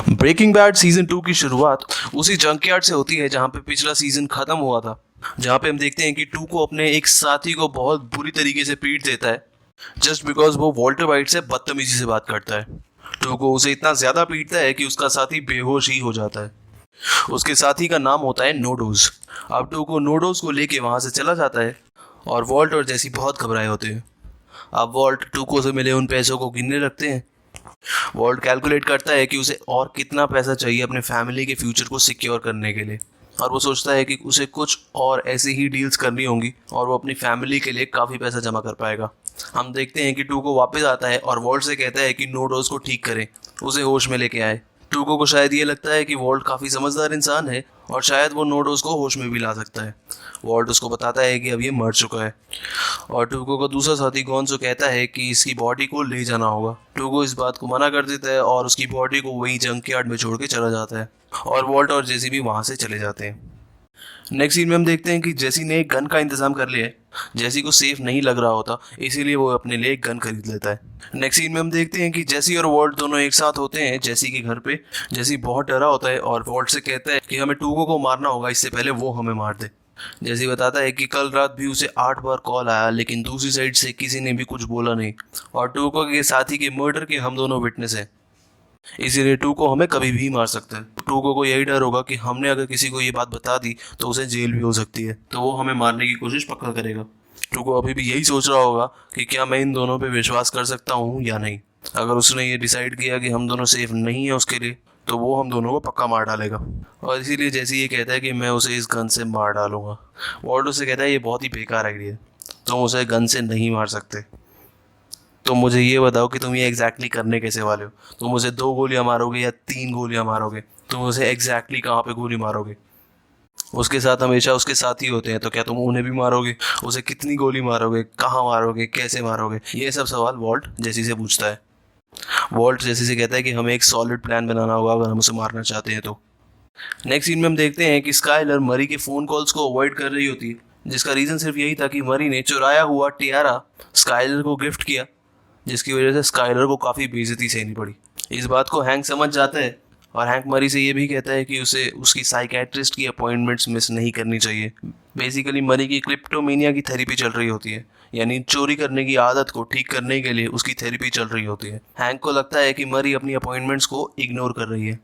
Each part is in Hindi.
ब्रेकिंग बैड सीजन 2 की शुरुआत उसी जंकयार्ड से होती है जहां पे पिछला सीजन खत्म हुआ था। जहां पे हम देखते हैं कि टू को अपने एक साथी को बहुत बुरी तरीके से पीट देता है जस्ट बिकॉज वो वॉल्टर वाइट से बदतमीजी से बात करता है। टू को उसे इतना ज्यादा पीटता है कि उसका साथी बेहोश ही हो जाता है। उसके साथी का नाम होता है नोडोज। अब टू को नोडोज को लेके वहां से चला जाता है और वॉल्ट और जैसी बहुत घबराए होते हैं। अब वॉल्ट टू को से मिले उन पैसों को गिनने लगते हैं। वॉल्ट कैलकुलेट करता है कि उसे और कितना पैसा चाहिए अपने फैमिली के फ्यूचर को सिक्योर करने के लिए, और वो सोचता है कि उसे कुछ और ऐसी ही डील्स करनी होंगी और वो अपनी फैमिली के लिए काफ़ी पैसा जमा कर पाएगा। हम देखते हैं कि टू को वापस आता है और वॉल्ट से कहता है कि नोडोज को ठीक करें, उसे होश में लेके आए। टूको को शायद ये लगता है कि वॉल्ट काफ़ी समझदार इंसान है और शायद वो नोडोज को होश में भी ला सकता है। वॉल्ट उसको बताता है कि अब ये मर चुका है और टूको का दूसरा साथी गोंजो कहता है कि इसकी बॉडी को ले जाना होगा। टूको इस बात को मना कर देता है और उसकी बॉडी को वहीं जंकयार्ड में छोड़ के चला जाता है और वॉल्ट और जेसी भी वहाँ से चले जाते हैं। नेक्स्ट सीन में हम देखते हैं कि जेसी ने एक गन का इंतजाम कर लिया है। जेसी को सेफ नहीं लग रहा होता, इसीलिए वो अपने लिए एक गन खरीद लेता है। नेक्स्ट सीन में हम देखते हैं कि जेसी और वॉल्ट दोनों एक साथ होते हैं जेसी के घर पे। जेसी बहुत डरा होता है और वॉल्ट से कहता है कि हमें टूको को मारना होगा, इससे पहले वो हमें मार दे। जेसी बताता है कि कल रात भी उसे 8 बार कॉल आया लेकिन दूसरी साइड से किसी ने भी कुछ बोला नहीं और टूको के साथी के मर्डर के हम दोनों विटनेस हैं, इसीलिए टूको हमें कभी भी मार सकता है। टूको को यही डर होगा कि हमने अगर किसी को ये बात बता दी तो उसे जेल भी हो सकती है, तो वो हमें मारने की कोशिश पक्का करेगा। टूको अभी भी यही सोच रहा होगा कि क्या मैं इन दोनों पे विश्वास कर सकता हूँ या नहीं। अगर उसने ये डिसाइड किया कि हम दोनों सेफ नहीं है उसके लिए, तो वो हम दोनों को पक्का मार डालेगा और इसीलिए जैसे ये कहता है कि मैं उसे इस गन से मार डालूंगा। वॉल्डो से कहता है ये बहुत ही बेकार आइडिया है, तुम उसे गन से नहीं मार सकते। तो मुझे ये बताओ कि तुम ये एग्जैक्टली करने कैसे वाले हो। तुम उसे 2 गोलियां मारोगे या 3 गोलियां मारोगे? तुम उसे एग्जैक्टली कहाँ पे गोली मारोगे? उसके साथ हमेशा उसके साथी होते हैं, तो क्या तुम उन्हें भी मारोगे? उसे कितनी गोली मारोगे, कहाँ मारोगे, कैसे मारोगे? ये सब सवाल वॉल्ट जेसी से पूछता है। वॉल्ट जेसी से कहता है कि हमें एक सॉलिड प्लान बनाना होगा अगर हम उसे मारना चाहते हैं तो। नेक्स्ट सीन में हम देखते हैं कि स्काइलर मरी के फ़ोन कॉल्स को अवॉइड कर रही होती है, जिसका रीज़न सिर्फ यही था कि मरी ने चुराया हुआ टियारा स्काइलर को गिफ्ट किया, जिसकी वजह से स्काइलर को काफ़ी बेइज्जती सहनी पड़ी। इस बात को हैंक समझ जाता है और हैंक मरी से ये भी कहता है कि उसे उसकी साइकेट्रिस्ट की अपॉइंटमेंट्स मिस नहीं करनी चाहिए। बेसिकली मरी की क्लिप्टोमेनिया की थेरेपी चल रही होती है, यानी चोरी करने की आदत को ठीक करने के लिए उसकी थेरेपी चल रही होती है। हैंक को लगता है कि मरी अपनी अपॉइंटमेंट्स को इग्नोर कर रही है।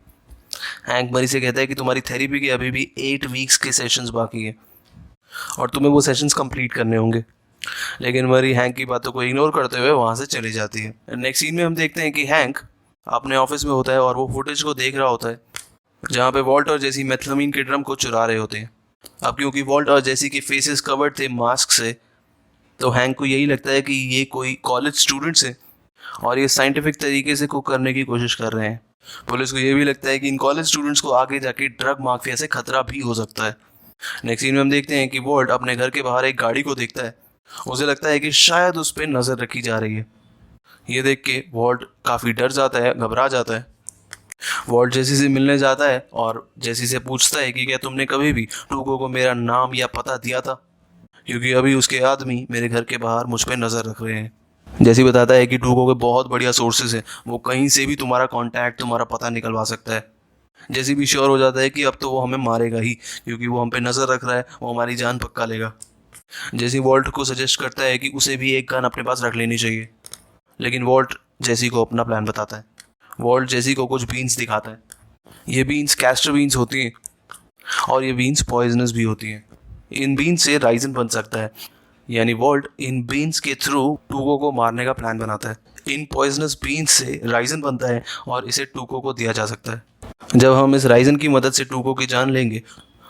हैंक मरी से कहता है कि तुम्हारी थेरेपी के अभी भी 8 वीक्स के सेशंस बाकी है और तुम्हें वो सेशंस कंप्लीट करने होंगे। लेकिन मरी हैंक की बातों को इग्नोर करते हुए वहाँ से चली जाती है। नेक्स्ट सीन में हम देखते हैं कि हैंक अपने ऑफिस में होता है और वो फुटेज को देख रहा होता है जहाँ पे वॉल्ट और जेसी मेथलामीन के ड्रम को चुरा रहे होते हैं। अब क्योंकि वॉल्ट और जेसी के फेसेस कवर्ड थे मास्क से, तो हैंक को यही लगता है कि ये कोई कॉलेज स्टूडेंट्स हैं और ये साइंटिफिक तरीके से कुक करने की कोशिश कर रहे हैं। पुलिस को ये भी लगता है कि इन कॉलेज स्टूडेंट्स को आगे जाके ड्रग माफिया से खतरा भी हो सकता है। नेक्स्ट सीन में हम देखते हैं कि वॉल्ट अपने घर के बाहर एक गाड़ी को देखता है। उसे लगता है कि शायद उस पर नज़र रखी जा रही है। ये देख के वॉल्ट काफ़ी डर जाता है, घबरा जाता है। वॉल्ट जेसी से मिलने जाता है और जेसी से पूछता है कि क्या तुमने कभी भी टूको को मेरा नाम या पता दिया था, क्योंकि अभी उसके आदमी मेरे घर के बाहर मुझ पर नज़र रख रहे हैं। जैसी बताता है कि टूको के बहुत बढ़िया सोर्सेज हैं, वो कहीं से भी तुम्हारा कांटेक्ट, तुम्हारा पता निकलवा सकता है। जैसी भी श्योर हो जाता है कि अब तो वो हमें मारेगा ही, क्योंकि वो हम पे नज़र रख रहा है, वो हमारी जान पक्का लेगा। जैसी वॉल्ट को सजेस्ट करता है कि उसे भी एक गन अपने पास रख लेनी चाहिए, लेकिन वॉल्ट जेसी को अपना प्लान बताता है। वॉल्ट जेसी को कुछ बीन्स दिखाता है। ये बीन्स कैस्टर बीन्स होती हैं और ये बीन्स पॉइजनस भी होती हैं। इन बीन्स से राइजन बन सकता है, यानी वॉल्ट इन बीन्स के थ्रू टूको को मारने का प्लान बनाता है। इन पॉइजनस बीन्स से राइजन बनता है और इसे टूको को दिया जा सकता है। जब हम इस राइजन की मदद से टूको की जान लेंगे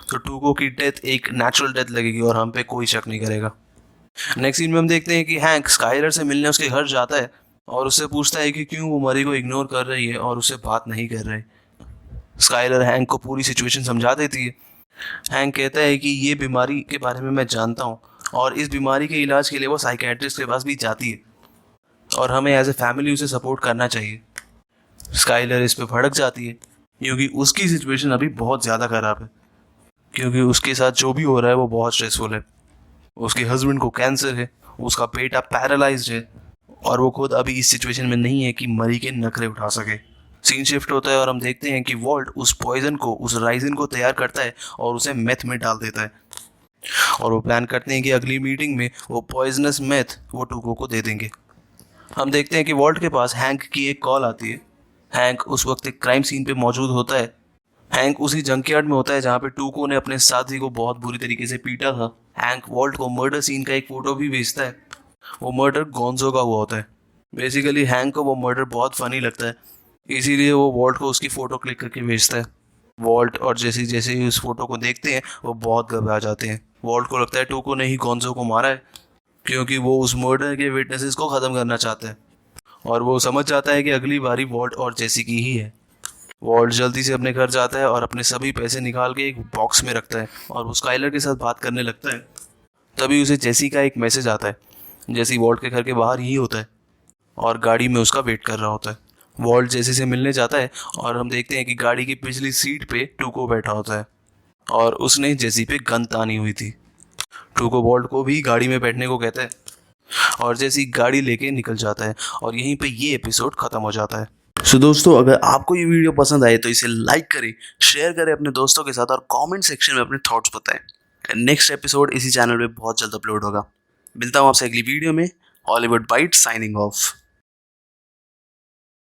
तो टूको की डेथ एक नेचुरल डेथ लगेगी और हम पे कोई शक नहीं करेगा। नेक्स्ट सीन में हम देखते हैं कि हैंक स्काइलर से मिलने उसके घर जाता है और उससे पूछता है कि क्यों वो मरी को इग्नोर कर रही है और उससे बात नहीं कर रही। स्काइलर हैंक को पूरी सिचुएशन समझा देती है। हैंक कहता है कि ये बीमारी के बारे में मैं जानता हूँ और इस बीमारी के इलाज के लिए वो साइकेट्रिस्ट के पास भी जाती है और हमें एज ए फैमिली उसे सपोर्ट करना चाहिए। स्काइलर इस पर भड़क जाती है क्योंकि उसकी सिचुएशन अभी बहुत ज़्यादा ख़राब है, क्योंकि उसके साथ जो भी हो रहा है वो बहुत स्ट्रेसफुल है। उसके हस्बैंड को कैंसर है, उसका बेटा पैरालाइज्ड है और वो खुद अभी इस सिचुएशन में नहीं है कि मरी के नखरे उठा सके। सीन शिफ्ट होता है और हम देखते हैं कि वॉल्ट उस पॉइजन को, उस राइजिन को तैयार करता है और उसे मेथ में डाल देता है। और वो प्लान करते हैं कि अगली मीटिंग में वो पॉइजनस मेथ वो टूको को दे देंगे। हम देखते हैं कि वॉल्ट के पास हैंक की एक कॉल आती है। हैंक उस वक्त एक क्राइम सीन पे मौजूद होता है। हैंक उसी जंकयार्ड में होता है जहाँ पे टूको ने अपने साथी को बहुत बुरी तरीके से पीटा था। हैंक वॉल्ट को मर्डर सीन का एक फोटो भी भेजता है। वो मर्डर गोंजो का हुआ होता है। बेसिकली हैंक को वो मर्डर बहुत फनी लगता है, इसीलिए वो वॉल्ट को उसकी फ़ोटो क्लिक करके भेजता है। वॉल्ट और जैसे जैसे ही उस फोटो को देखते हैं वो बहुत घबरा जाते हैं। वॉल्ट को लगता है टूको ने ही गोंजो को मारा है, क्योंकि वो उस मर्डर के विटनेसेस को ख़त्म करना चाहता है। और वो समझ जाता है कि अगली बारी वॉल्ट और जेसी की ही है। वॉल्ट जल्दी से अपने घर जाता है और अपने सभी पैसे निकाल के एक बॉक्स में रखता है और वो स्काइलर के साथ बात करने लगता है। तभी उसे जेसी का एक मैसेज आता है। जेसी वॉल्ट के घर के बाहर ही होता है और गाड़ी में उसका वेट कर रहा होता है। वॉल्ट जेसी से मिलने जाता है और हम देखते हैं कि गाड़ी की पिछली सीट पे टूको बैठा होता है और उसने जेसी पे गन तानी हुई थी। टूको वॉल्ट को भी गाड़ी में बैठने को कहता है और जेसी गाड़ी लेके निकल जाता है और यहीं पे ये एपिसोड खत्म हो जाता है। सो दोस्तों, अगर आपको ये वीडियो पसंद आए तो इसे लाइक करें, शेयर करें अपने दोस्तों के साथ और कमेंट सेक्शन में अपने थॉट्स बताएं। नेक्स्ट एपिसोड इसी चैनल पे बहुत जल्द अपलोड होगा। मिलता हूँ आपसे अगली वीडियो में। Hollywood byte signing of.